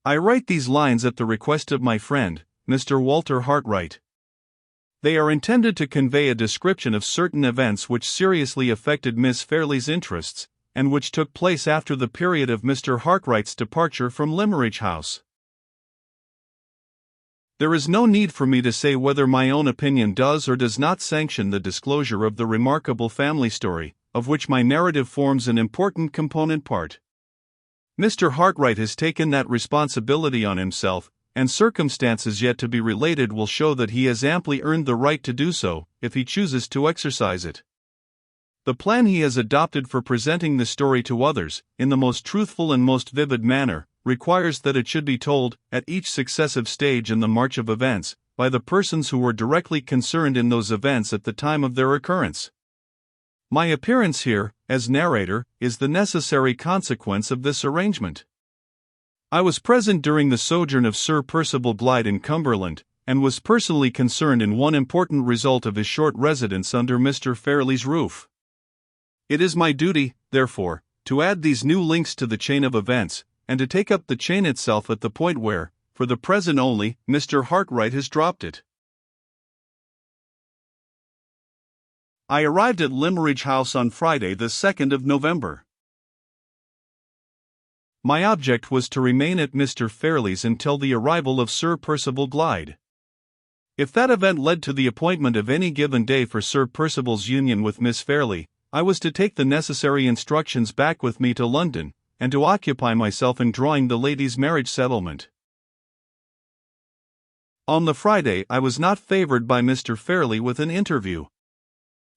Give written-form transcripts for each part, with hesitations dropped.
I write these lines at the request of my friend, Mr. Walter Hartwright. They are intended to convey a description of certain events which seriously affected Miss Fairley's interests, and which took place after the period of Mr. Hartwright's departure from Limmeridge House. There is no need for me to say whether my own opinion does or does not sanction the disclosure of the remarkable family story, of which my narrative forms an important component part. Mr. Hartwright has taken that responsibility on himself, and circumstances yet to be related will show that he has amply earned the right to do so, if he chooses to exercise it. The plan he has adopted for presenting the story to others, in the most truthful and most vivid manner, requires that it should be told, at each successive stage in the march of events, by the persons who were directly concerned in those events at the time of their occurrence. My appearance here, as narrator, is the necessary consequence of this arrangement. I was present during the sojourn of Sir Percival Glyde in Cumberland, and was personally concerned in one important result of his short residence under Mr. Fairley's roof. It is my duty, therefore, to add these new links to the chain of events, and to take up the chain itself at the point where, for the present only, Mr. Hartwright has dropped it. I arrived at Limmeridge House on Friday the 2nd of November. My object was to remain at Mr. Fairley's until the arrival of Sir Percival Glyde. If that event led to the appointment of any given day for Sir Percival's union with Miss Fairley, I was to take the necessary instructions back with me to London, and to occupy myself in drawing the lady's marriage settlement. On the Friday I was not favoured by Mr. Fairley with an interview.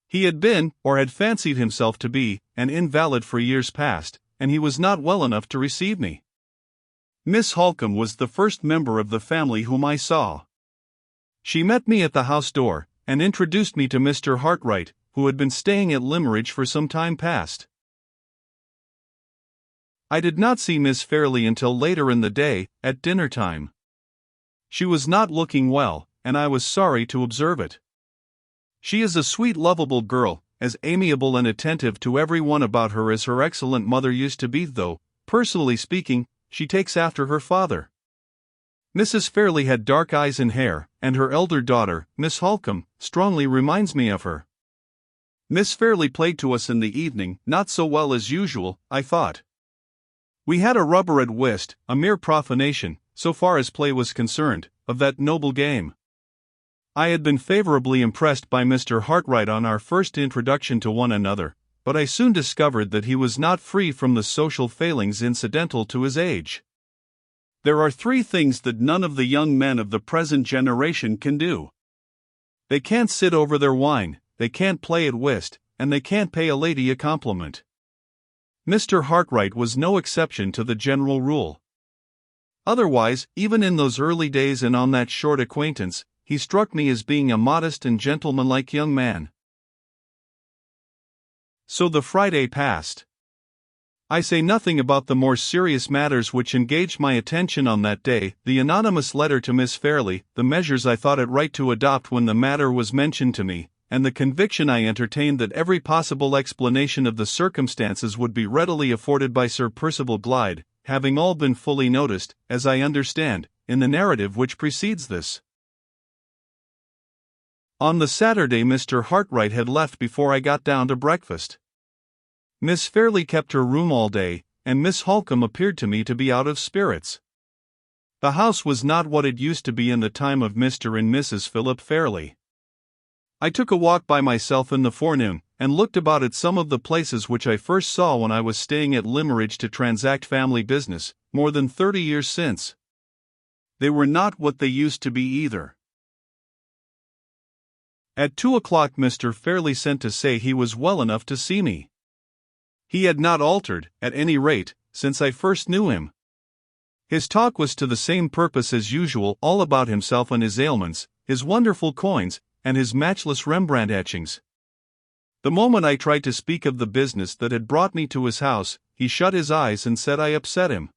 He had been, or had fancied himself to be, an invalid for years past, and he was not well enough to receive me. Miss Holcombe was the first member of the family whom I saw. She met me at the house door, and introduced me to Mr. Hartwright, who had been staying at Limmeridge for some time past. I did not see Miss Fairley until later in the day, at dinner time. She was not looking well, and I was sorry to observe it. She is a sweet, lovable girl, as amiable and attentive to every one about her as her excellent mother used to be, though, personally speaking, she takes after her father. Mrs. Fairley had dark eyes and hair, and her elder daughter, Miss Holcombe, strongly reminds me of her. Miss Fairley played to us in the evening, not so well as usual, I thought. We had a rubber at whist, a mere profanation, so far as play was concerned, of that noble game. I had been favourably impressed by Mr. Hartwright on our first introduction to one another, but I soon discovered that he was not free from the social failings incidental to his age. There are three things that none of the young men of the present generation can do. They can't sit over their wine, they can't play at whist, and they can't pay a lady a compliment. Mr. Hartwright was no exception to the general rule. Otherwise, even in those early days and on that short acquaintance, he struck me as being a modest and gentlemanlike young man. So the Friday passed. I say nothing about the more serious matters which engaged my attention on that day, the anonymous letter to Miss Fairley, the measures I thought it right to adopt when the matter was mentioned to me, and the conviction I entertained that every possible explanation of the circumstances would be readily afforded by Sir Percival Glyde, having all been fully noticed, as I understand, in the narrative which precedes this. On the Saturday Mr. Hartwright had left before I got down to breakfast. Miss Fairley kept her room all day, and Miss Holcombe appeared to me to be out of spirits. The house was not what it used to be in the time of Mr. and Mrs. Philip Fairley. I took a walk by myself in the forenoon, and looked about at some of the places which I first saw when I was staying at Limmeridge to transact family business, more than 30 years since. They were not what they used to be either. At 2 o'clock Mr. Fairley sent to say he was well enough to see me. He had not altered, at any rate, since I first knew him. His talk was to the same purpose as usual, all about himself and his ailments, his wonderful coins, and his matchless Rembrandt etchings. The moment I tried to speak of the business that had brought me to his house, he shut his eyes and said I upset him.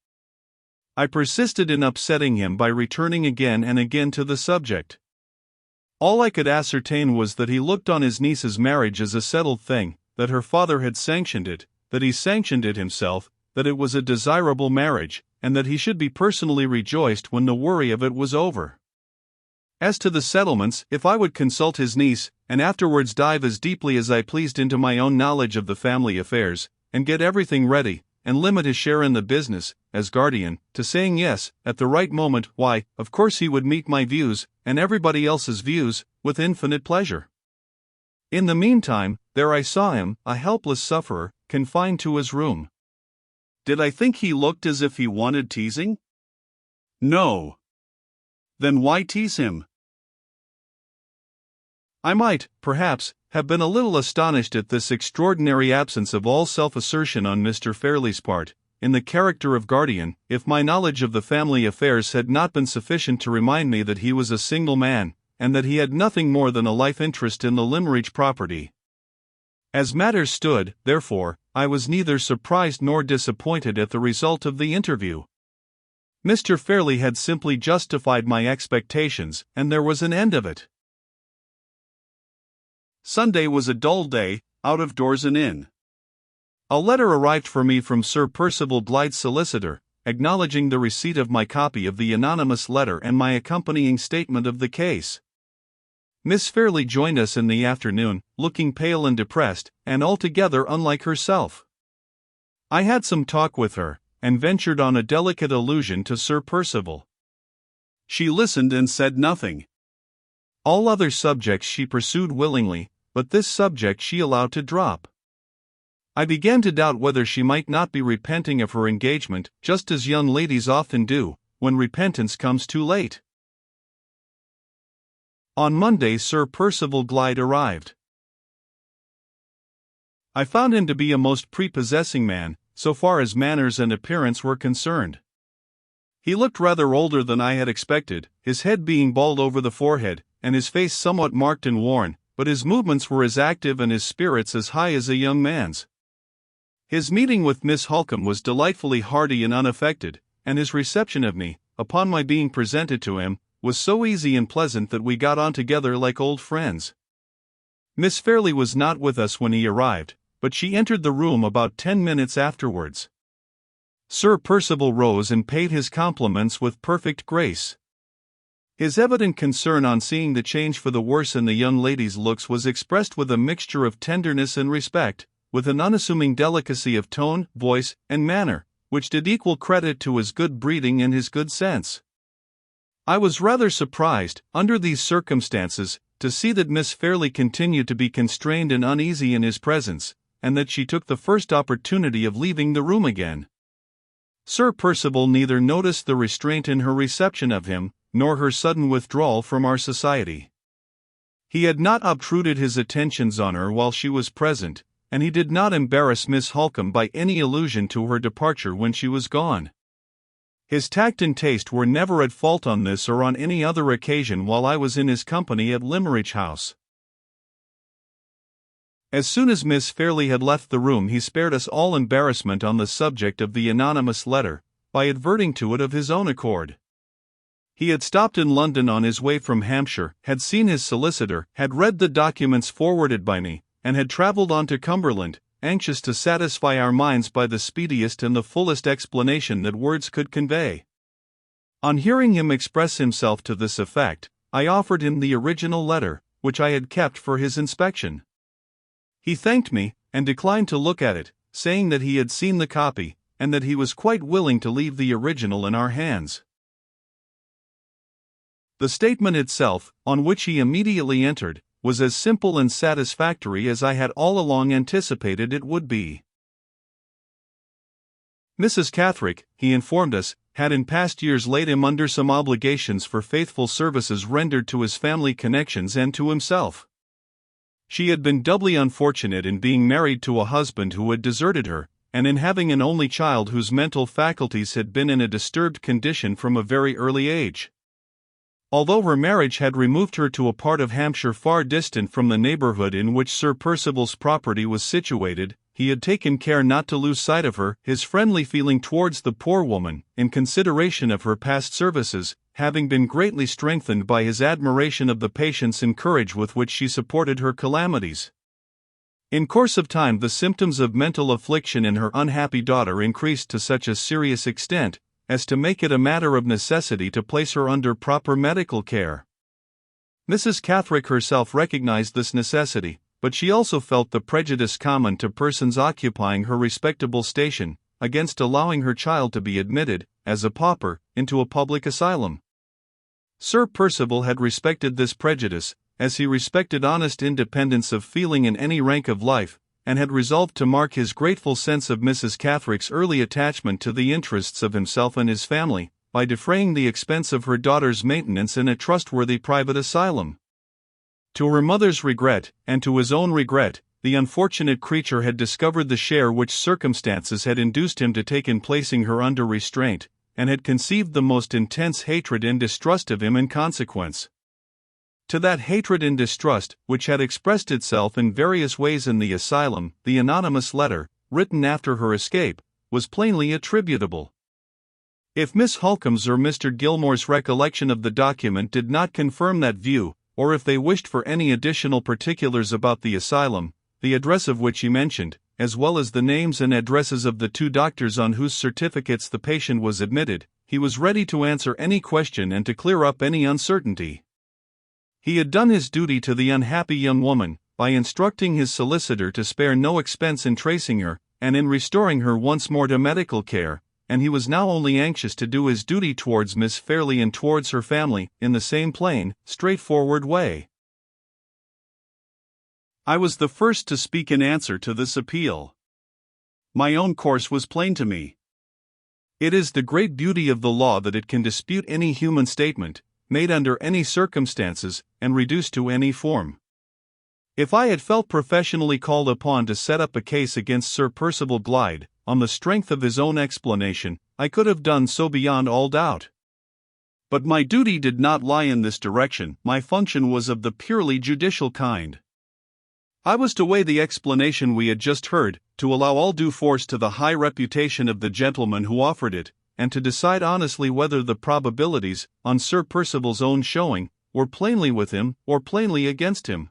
I persisted in upsetting him by returning again and again to the subject. All I could ascertain was that he looked on his niece's marriage as a settled thing, that her father had sanctioned it, that he sanctioned it himself, that it was a desirable marriage, and that he should be personally rejoiced when the worry of it was over. As to the settlements, if I would consult his niece, and afterwards dive as deeply as I pleased into my own knowledge of the family affairs, and get everything ready, and limit his share in the business, as guardian, to saying yes, at the right moment, why, of course he would meet my views, and everybody else's views, with infinite pleasure. In the meantime, there I saw him, a helpless sufferer, confined to his room. Did I think he looked as if he wanted teasing? No. Then why tease him? I might, perhaps, have been a little astonished at this extraordinary absence of all self-assertion on Mr. Fairley's part, in the character of guardian, if my knowledge of the family affairs had not been sufficient to remind me that he was a single man, and that he had nothing more than a life interest in the Limmeridge property. As matters stood, therefore, I was neither surprised nor disappointed at the result of the interview. Mr. Fairley had simply justified my expectations, and there was an end of it. Sunday was a dull day, out of doors and in. A letter arrived for me from Sir Percival Blythe's solicitor, acknowledging the receipt of my copy of the anonymous letter and my accompanying statement of the case. Miss Fairley joined us in the afternoon, looking pale and depressed, and altogether unlike herself. I had some talk with her, and ventured on a delicate allusion to Sir Percival. She listened and said nothing. All other subjects she pursued willingly, but this subject she allowed to drop. I began to doubt whether she might not be repenting of her engagement, just as young ladies often do, when repentance comes too late. On Monday Sir Percival Blythe arrived. I found him to be a most prepossessing man, so far as manners and appearance were concerned. He looked rather older than I had expected, his head being bald over the forehead, and his face somewhat marked and worn, but his movements were as active and his spirits as high as a young man's. His meeting with Miss Holcombe was delightfully hearty and unaffected, and his reception of me, upon my being presented to him, was so easy and pleasant that we got on together like old friends. Miss Fairley was not with us when he arrived, but she entered the room about 10 minutes afterwards. Sir Percival rose and paid his compliments with perfect grace. His evident concern on seeing the change for the worse in the young lady's looks was expressed with a mixture of tenderness and respect, with an unassuming delicacy of tone, voice, and manner, which did equal credit to his good breeding and his good sense. I was rather surprised, under these circumstances, to see that Miss Fairley continued to be constrained and uneasy in his presence, and that she took the first opportunity of leaving the room again. Sir Percival neither noticed the restraint in her reception of him, nor her sudden withdrawal from our society. He had not obtruded his attentions on her while she was present, and he did not embarrass Miss Holcombe by any allusion to her departure when she was gone. His tact and taste were never at fault on this or on any other occasion while I was in his company at Limmeridge House. As soon as Miss Fairley had left the room he spared us all embarrassment on the subject of the anonymous letter, by adverting to it of his own accord. He had stopped in London on his way from Hampshire, had seen his solicitor, had read the documents forwarded by me, and had travelled on to Cumberland, anxious to satisfy our minds by the speediest and the fullest explanation that words could convey. On hearing him express himself to this effect, I offered him the original letter, which I had kept for his inspection. He thanked me, and declined to look at it, saying that he had seen the copy, and that he was quite willing to leave the original in our hands. The statement itself, on which he immediately entered, was as simple and satisfactory as I had all along anticipated it would be. Mrs. Catherick, he informed us, had in past years laid him under some obligations for faithful services rendered to his family connections and to himself. She had been doubly unfortunate in being married to a husband who had deserted her, and in having an only child whose mental faculties had been in a disturbed condition from a very early age. Although her marriage had removed her to a part of Hampshire far distant from the neighbourhood in which Sir Percival's property was situated, he had taken care not to lose sight of her, his friendly feeling towards the poor woman, in consideration of her past services, having been greatly strengthened by his admiration of the patience and courage with which she supported her calamities. In course of time the symptoms of mental affliction in her unhappy daughter increased to such a serious extent, as to make it a matter of necessity to place her under proper medical care. Mrs. Cathrick herself recognized this necessity, but she also felt the prejudice common to persons occupying her respectable station, against allowing her child to be admitted, as a pauper, into a public asylum. Sir Percival had respected this prejudice, as he respected honest independence of feeling in any rank of life, and had resolved to mark his grateful sense of Mrs. Cathrick's early attachment to the interests of himself and his family, by defraying the expense of her daughter's maintenance in a trustworthy private asylum. To her mother's regret, and to his own regret, the unfortunate creature had discovered the share which circumstances had induced him to take in placing her under restraint, and had conceived the most intense hatred and distrust of him in consequence. To that hatred and distrust, which had expressed itself in various ways in the asylum, the anonymous letter, written after her escape, was plainly attributable. If Miss Holcomb's or Mr. Gilmore's recollection of the document did not confirm that view, or if they wished for any additional particulars about the asylum, the address of which he mentioned, as well as the names and addresses of the 2 doctors on whose certificates the patient was admitted, he was ready to answer any question and to clear up any uncertainty. He had done his duty to the unhappy young woman, by instructing his solicitor to spare no expense in tracing her, and in restoring her once more to medical care, and he was now only anxious to do his duty towards Miss Fairley and towards her family, in the same plain, straightforward way. I was the first to speak in answer to this appeal. My own course was plain to me. It is the great beauty of the law that it can dispute any human statement, made under any circumstances, and reduced to any form. If I had felt professionally called upon to set up a case against Sir Percival Glyde, on the strength of his own explanation, I could have done so beyond all doubt. But my duty did not lie in this direction, my function was of the purely judicial kind. I was to weigh the explanation we had just heard, to allow all due force to the high reputation of the gentleman who offered it, and to decide honestly whether the probabilities, on Sir Percival's own showing, were plainly with him, or plainly against him.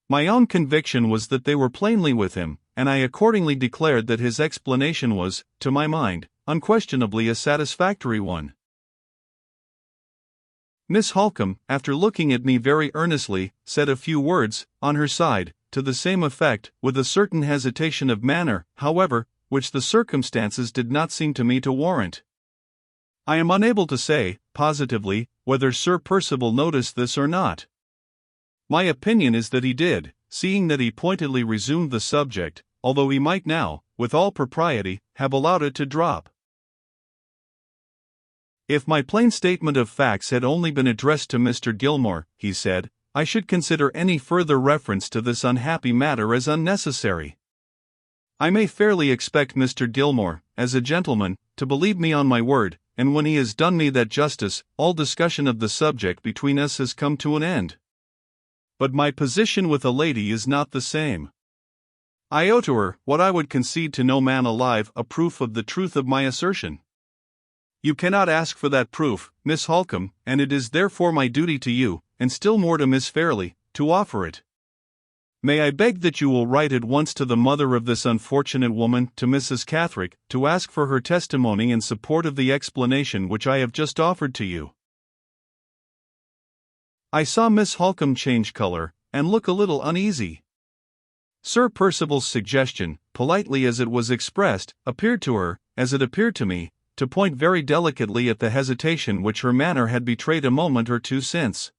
My own conviction was that they were plainly with him, and I accordingly declared that his explanation was, to my mind, unquestionably a satisfactory one. Miss Holcomb, after looking at me very earnestly, said a few words, on her side, to the same effect, with a certain hesitation of manner, however, which the circumstances did not seem to me to warrant. I am unable to say, positively, whether Sir Percival noticed this or not. My opinion is that he did, seeing that he pointedly resumed the subject, although he might now, with all propriety, have allowed it to drop. If my plain statement of facts had only been addressed to Mr. Gilmore, he said, I should consider any further reference to this unhappy matter as unnecessary. I may fairly expect Mr. Gilmore, as a gentleman, to believe me on my word, and when he has done me that justice, all discussion of the subject between us has come to an end. But my position with a lady is not the same. I owe to her, what I would concede to no man alive, a proof of the truth of my assertion. You cannot ask for that proof, Miss Holcomb, and it is therefore my duty to you, and still more to Miss Fairley, to offer it. May I beg that you will write at once to the mother of this unfortunate woman, to Mrs. Cathrick, to ask for her testimony in support of the explanation which I have just offered to you. I saw Miss Holcomb change color, and look a little uneasy. Sir Percival's suggestion, politely as it was expressed, appeared to her, as it appeared to me, to point very delicately at the hesitation which her manner had betrayed a moment or two since.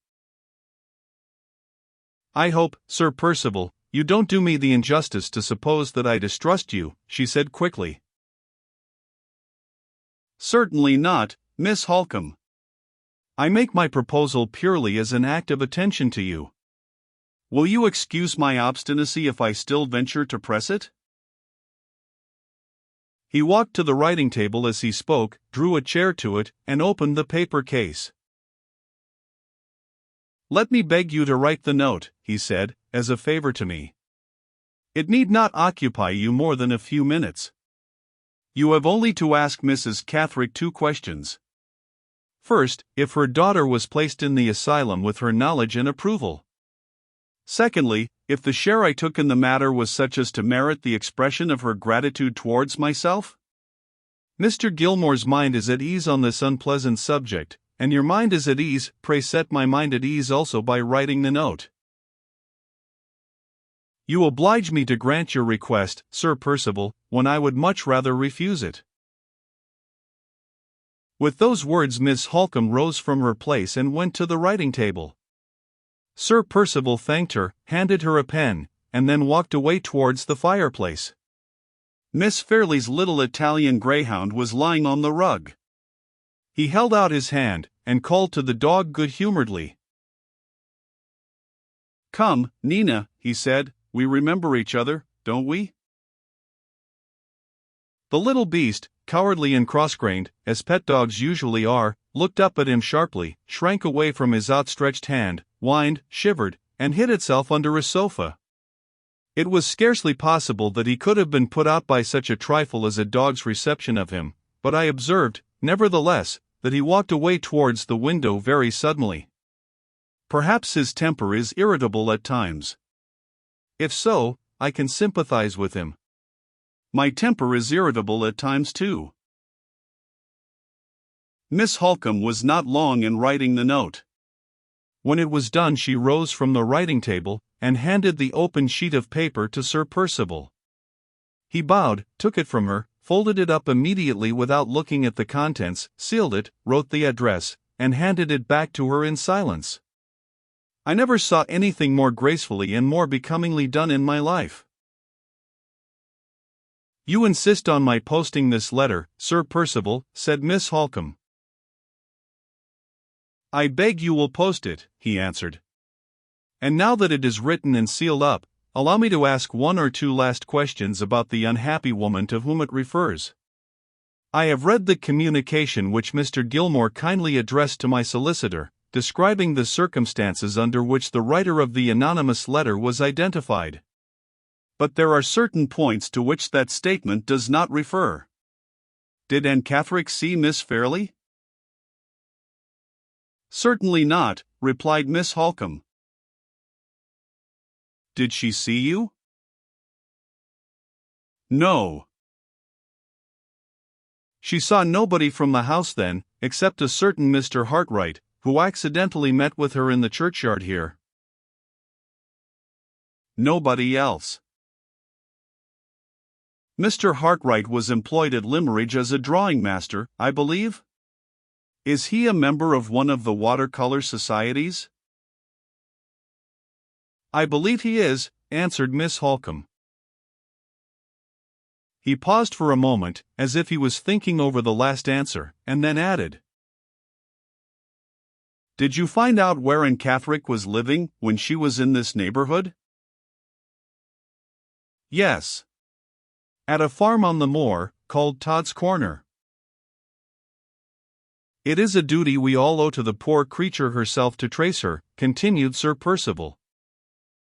I hope, Sir Percival, you don't do me the injustice to suppose that I distrust you, she said quickly. Certainly not, Miss Holcomb. I make my proposal purely as an act of attention to you. Will you excuse my obstinacy if I still venture to press it? He walked to the writing table as he spoke, drew a chair to it, and opened the paper case. Let me beg you to write the note, he said, as a favor to me. It need not occupy you more than a few minutes. You have only to ask Mrs. Cathrick 2 questions. First, if her daughter was placed in the asylum with her knowledge and approval. Secondly, if the share I took in the matter was such as to merit the expression of her gratitude towards myself. Mr. Gilmore's mind is at ease on this unpleasant subject, and your mind is at ease. Pray set my mind at ease also by writing the note. You oblige me to grant your request, Sir Percival, when I would much rather refuse it. With those words Miss Holcombe rose from her place and went to the writing table. Sir Percival thanked her, handed her a pen, and then walked away towards the fireplace. Miss Fairley's little Italian greyhound was lying on the rug. He held out his hand, and called to the dog good-humoredly. "Come, Nina," he said, "we remember each other, don't we?" The little beast, cowardly and cross-grained, as pet dogs usually are, looked up at him sharply, shrank away from his outstretched hand, whined, shivered, and hid itself under a sofa. It was scarcely possible that he could have been put out by such a trifle as a dog's reception of him, but I observed, nevertheless, that he walked away towards the window very suddenly. Perhaps his temper is irritable at times. If so, I can sympathize with him. My temper is irritable at times too. Miss Holcombe was not long in writing the note. When it was done she rose from the writing table, and handed the open sheet of paper to Sir Percival. He bowed, took it from her, folded it up immediately without looking at the contents, sealed it, wrote the address, and handed it back to her in silence. I never saw anything more gracefully and more becomingly done in my life. "You insist on my posting this letter, Sir Percival," said Miss Holcombe. "I beg you will post it," he answered. "And now that it is written and sealed up, allow me to ask one or two last questions about the unhappy woman to whom it refers. I have read the communication which Mr. Gilmore kindly addressed to my solicitor, describing the circumstances under which the writer of the anonymous letter was identified. But there are certain points to which that statement does not refer. Did Aunt Catherine see Miss Fairley?" "Certainly not," replied Miss Holcombe. "Did she see you?" "No." "She saw nobody from the house then, except a certain Mr. Hartright, who accidentally met with her in the churchyard here." "Nobody else." "Mr. Hartright was employed at Limmeridge as a drawing master, I believe? Is he a member of one of the watercolor societies?" "I believe he is," answered Miss Holcombe. He paused for a moment, as if he was thinking over the last answer, and then added, "Did you find out where Aunt Catherine was living when she was in this neighborhood?" "Yes. At a farm on the moor, called Todd's Corner." "It is a duty we all owe to the poor creature herself to trace her," continued Sir Percival.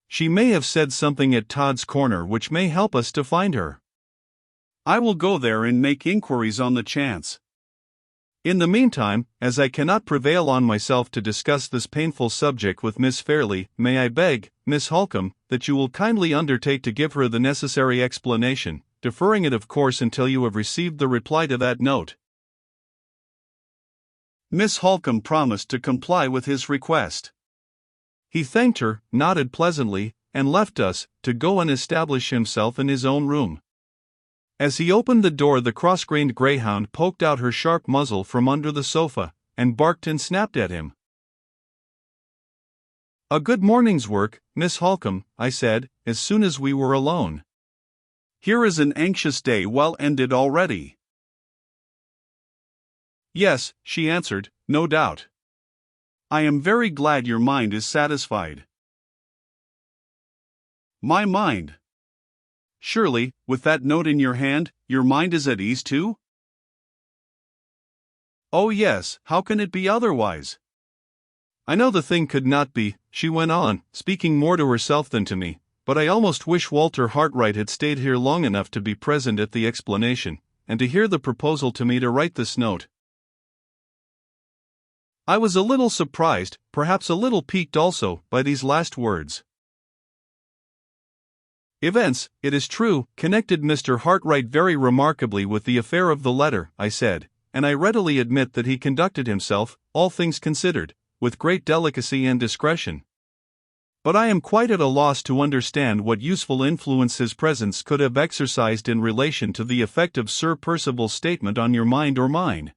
"She may have said something at Todd's Corner which may help us to find her. I will go there and make inquiries on the chance. In the meantime, as I cannot prevail on myself to discuss this painful subject with Miss Fairley, may I beg, Miss Holcombe, that you will kindly undertake to give her the necessary explanation, deferring it of course until you have received the reply to that note." Miss Holcombe promised to comply with his request. He thanked her, nodded pleasantly, and left us, to go and establish himself in his own room. As he opened the door the cross-grained greyhound poked out her sharp muzzle from under the sofa, and barked and snapped at him. "A good morning's work, Miss Holcombe," I said, as soon as we were alone. "Here is an anxious day well ended already." "Yes," she answered, "no doubt. I am very glad your mind is satisfied." "My mind? Surely, with that note in your hand, your mind is at ease too?" "Oh yes, how can it be otherwise? I know the thing could not be," she went on, speaking more to herself than to me, "but I almost wish Walter Hartright had stayed here long enough to be present at the explanation, and to hear the proposal to me to write this note." I was a little surprised, perhaps a little piqued also, by these last words. Events, it is true, connected Mr. Hartright very remarkably with the affair of the letter, I said, and I readily admit that he conducted himself, all things considered, with great delicacy and discretion. But I am quite at a loss to understand what useful influence his presence could have exercised in relation to the effect of Sir Percival's statement on your mind or mine.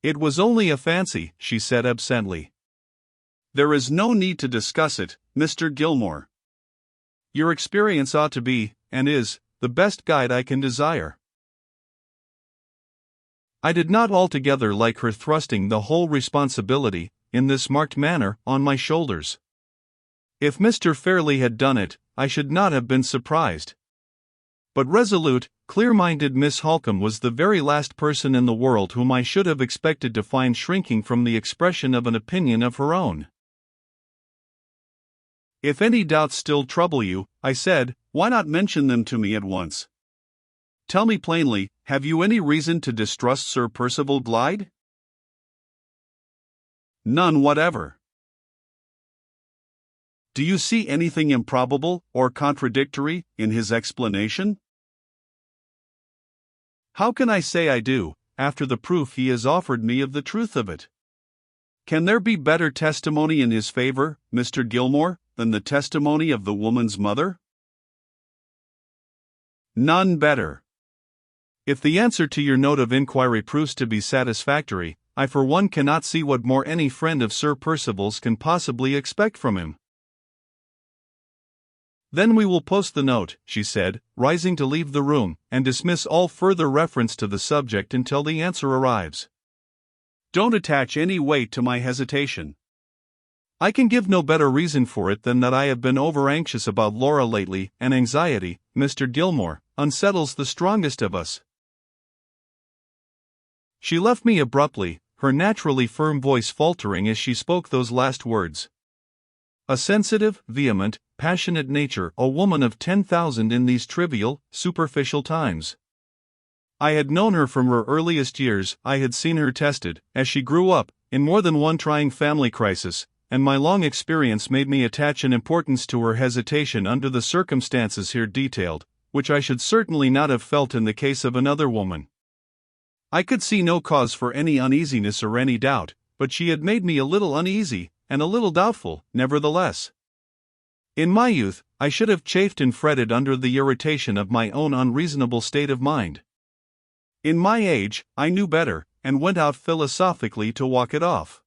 It was only a fancy, she said absently. There is no need to discuss it, Mr. Gilmore. Your experience ought to be, and is, the best guide I can desire. I did not altogether like her thrusting the whole responsibility, in this marked manner, on my shoulders. If Mr. Fairley had done it, I should not have been surprised. But resolute, clear-minded Miss Holcombe was the very last person in the world whom I should have expected to find shrinking from the expression of an opinion of her own. If any doubts still trouble you, I said, why not mention them to me at once? Tell me plainly, have you any reason to distrust Sir Percival Glyde? None whatever. Do you see anything improbable or contradictory in his explanation? How can I say I do, after the proof he has offered me of the truth of it? Can there be better testimony in his favor, Mr. Gilmore, than the testimony of the woman's mother? None better. If the answer to your note of inquiry proves to be satisfactory, I for one cannot see what more any friend of Sir Percival's can possibly expect from him. Then we will post the note, she said, rising to leave the room, and dismiss all further reference to the subject until the answer arrives. Don't attach any weight to my hesitation. I can give no better reason for it than that I have been over-anxious about Laura lately, and anxiety, Mr. Gilmore, unsettles the strongest of us. She left me abruptly, her naturally firm voice faltering as she spoke those last words. A sensitive, vehement, passionate nature, a woman of 10,000 in these trivial, superficial times. I had known her from her earliest years, I had seen her tested, as she grew up, in more than one trying family crisis, and my long experience made me attach an importance to her hesitation under the circumstances here detailed, which I should certainly not have felt in the case of another woman. I could see no cause for any uneasiness or any doubt, but she had made me a little uneasy, and a little doubtful, nevertheless. In my youth, I should have chafed and fretted under the irritation of my own unreasonable state of mind. In my age, I knew better, and went out philosophically to walk it off.